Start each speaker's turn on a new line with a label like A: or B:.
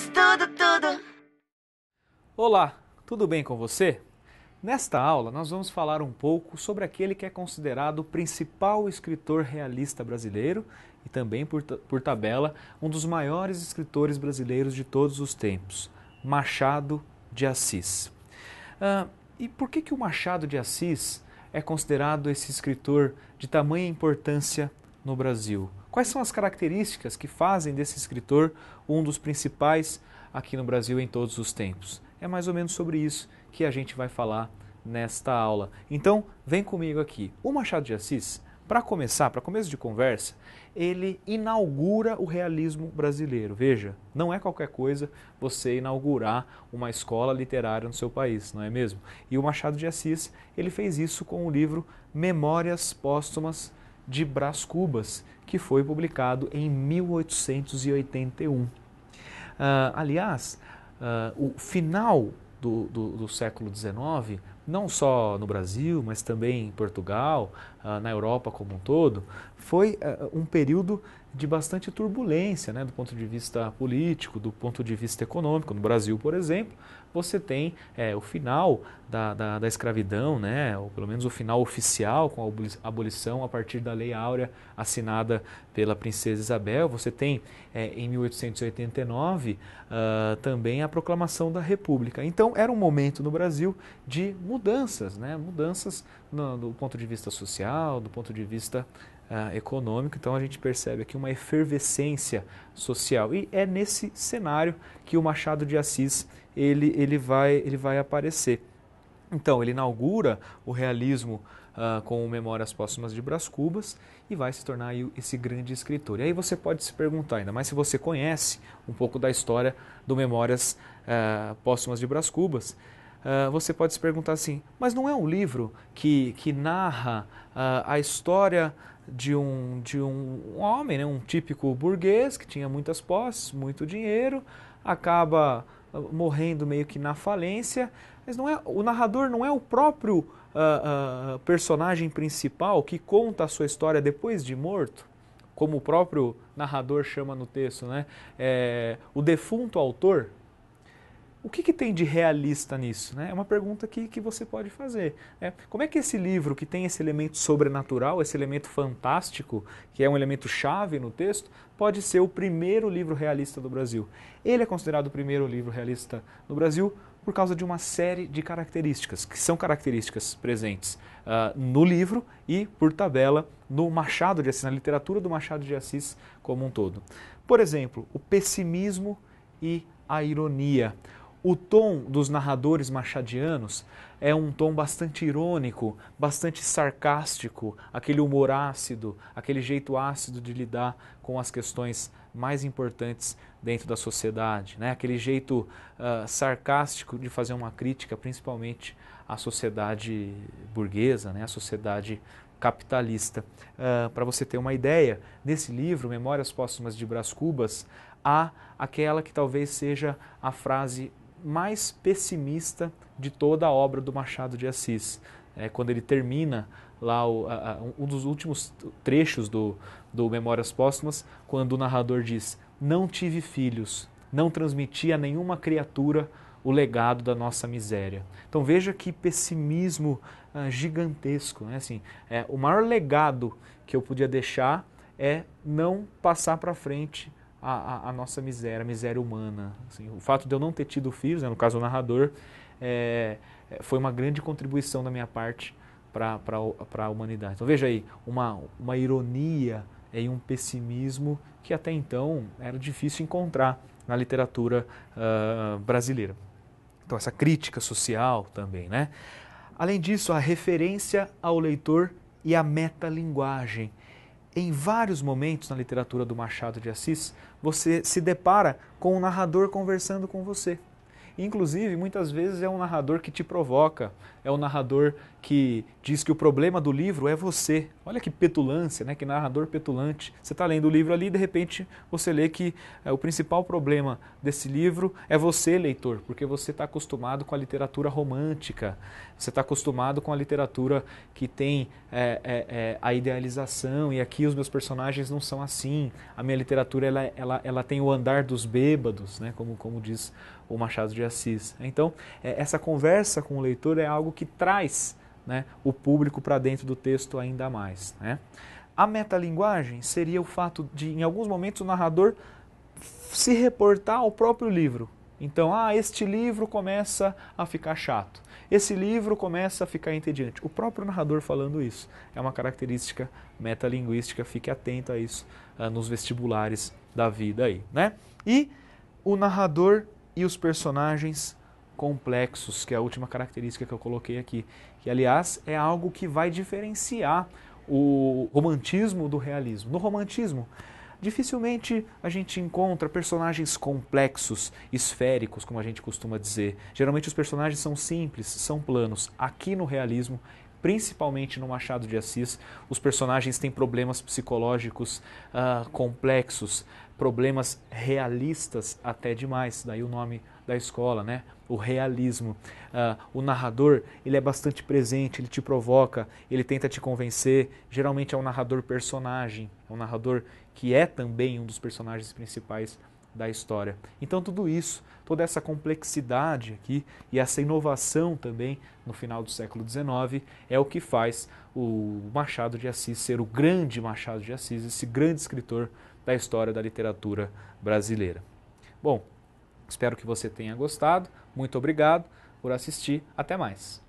A: tudo.
B: Olá, tudo bem com você? Nesta aula nós vamos falar um pouco sobre aquele que é considerado o principal escritor realista brasileiro e também, por tabela, um dos maiores escritores brasileiros de todos os tempos, Machado de Assis. E por que o Machado de Assis é considerado esse escritor de tamanha importância no Brasil? Quais são as características que fazem desse escritor um dos principais aqui no Brasil em todos os tempos? É mais ou menos sobre isso que a gente vai falar nesta aula. Então, vem comigo aqui. O Machado de Assis, para começo de conversa, ele inaugura o realismo brasileiro. Veja, não é qualquer coisa você inaugurar uma escola literária no seu país, não é mesmo? E o Machado de Assis, ele fez isso com o livro Memórias Póstumas de Brás Cubas, que foi publicado em 1881. Aliás, o final do século XIX, não só no Brasil, mas também em Portugal, na Europa como um todo, foi um período de bastante turbulência, né, do ponto de vista político, do ponto de vista econômico. No Brasil, por exemplo, você tem o final da escravidão, né, ou pelo menos o final oficial com a abolição a partir da Lei Áurea assinada pela Princesa Isabel. Você tem em 1889 também a proclamação da República. Então era um momento no Brasil de mudanças, né, mudanças do ponto de vista social, do ponto de vista econômico. Então a gente percebe aqui uma efervescência social e é nesse cenário que o Machado de Assis ele vai aparecer. Então ele inaugura o realismo com o Memórias Póstumas de Brás Cubas e vai se tornar aí esse grande escritor. E aí você pode se perguntar, ainda mais se você conhece um pouco da história do Memórias Póstumas de Brás Cubas, você pode se perguntar assim, mas não é um livro que narra a história de um homem, né, um típico burguês que tinha muitas posses, muito dinheiro, acaba morrendo meio que na falência, mas o narrador não é o próprio personagem principal que conta a sua história depois de morto, como o próprio narrador chama no texto, né? O defunto autor. O que tem de realista nisso? Né? É uma pergunta que você pode fazer. Como é que esse livro, que tem esse elemento sobrenatural, esse elemento fantástico, que é um elemento chave no texto, pode ser o primeiro livro realista do Brasil? Ele é considerado o primeiro livro realista no Brasil por causa de uma série de características, que são características presentes no livro e, por tabela, no Machado de Assis, na literatura do Machado de Assis como um todo. Por exemplo, o pessimismo e a ironia. O tom dos narradores machadianos é um tom bastante irônico, bastante sarcástico, aquele humor ácido, aquele jeito ácido de lidar com as questões mais importantes dentro da sociedade, né? Aquele jeito sarcástico de fazer uma crítica principalmente à sociedade burguesa, né? À sociedade capitalista. Para você ter uma ideia, nesse livro, Memórias Póstumas de Brás Cubas, há aquela que talvez seja a frase mais pessimista de toda a obra do Machado de Assis. Quando ele termina lá um dos últimos trechos do Memórias Póstumas, quando o narrador diz: "Não tive filhos, não transmiti a nenhuma criatura o legado da nossa miséria". Então veja que pessimismo gigantesco, né? Assim, o maior legado que eu podia deixar é não passar para frente a nossa miséria, a miséria humana. Assim, o fato de eu não ter tido filhos, né, no caso o narrador, foi uma grande contribuição da minha parte para a humanidade. Então veja aí, uma ironia e um pessimismo que até então era difícil encontrar na literatura brasileira. Então essa crítica social também, né? Além disso, a referência ao leitor e a metalinguagem. Em vários momentos na literatura do Machado de Assis, você se depara com um narrador conversando com você. Inclusive, muitas vezes é um narrador que te provoca, é o narrador que diz que o problema do livro é você. Olha que petulância, né? Que narrador petulante. Você está lendo o livro ali e de repente você lê que o principal problema desse livro é você, leitor, porque você está acostumado com a literatura romântica, você está acostumado com a literatura que tem a idealização, e aqui os meus personagens não são assim. A minha literatura ela tem o andar dos bêbados, né? Como diz o Machado de Assis. Então, essa conversa com o leitor é algo que traz, né, o público para dentro do texto ainda mais, né? A metalinguagem seria o fato de, em alguns momentos, o narrador se reportar ao próprio livro. Então, este livro começa a ficar chato. Esse livro começa a ficar entediante. O próprio narrador falando isso é uma característica metalinguística. Fique atento a isso nos vestibulares da vida aí, né? E o narrador e os personagens complexos, que é a última característica que eu coloquei aqui, que aliás é algo que vai diferenciar o romantismo do realismo. No romantismo, dificilmente a gente encontra personagens complexos, esféricos, como a gente costuma dizer. Geralmente os personagens são simples, são planos. Aqui no realismo, principalmente no Machado de Assis, os personagens têm problemas psicológicos complexos, problemas realistas até demais, daí o nome da escola, né? O realismo. O narrador, ele é bastante presente, ele te provoca, ele tenta te convencer. Geralmente é um narrador personagem, é um narrador que é também um dos personagens principais da história. Então tudo isso, toda essa complexidade aqui e essa inovação também no final do século XIX é o que faz o Machado de Assis ser o grande Machado de Assis, esse grande escritor da história da literatura brasileira. Bom, espero que você tenha gostado. Muito obrigado por assistir. Até mais.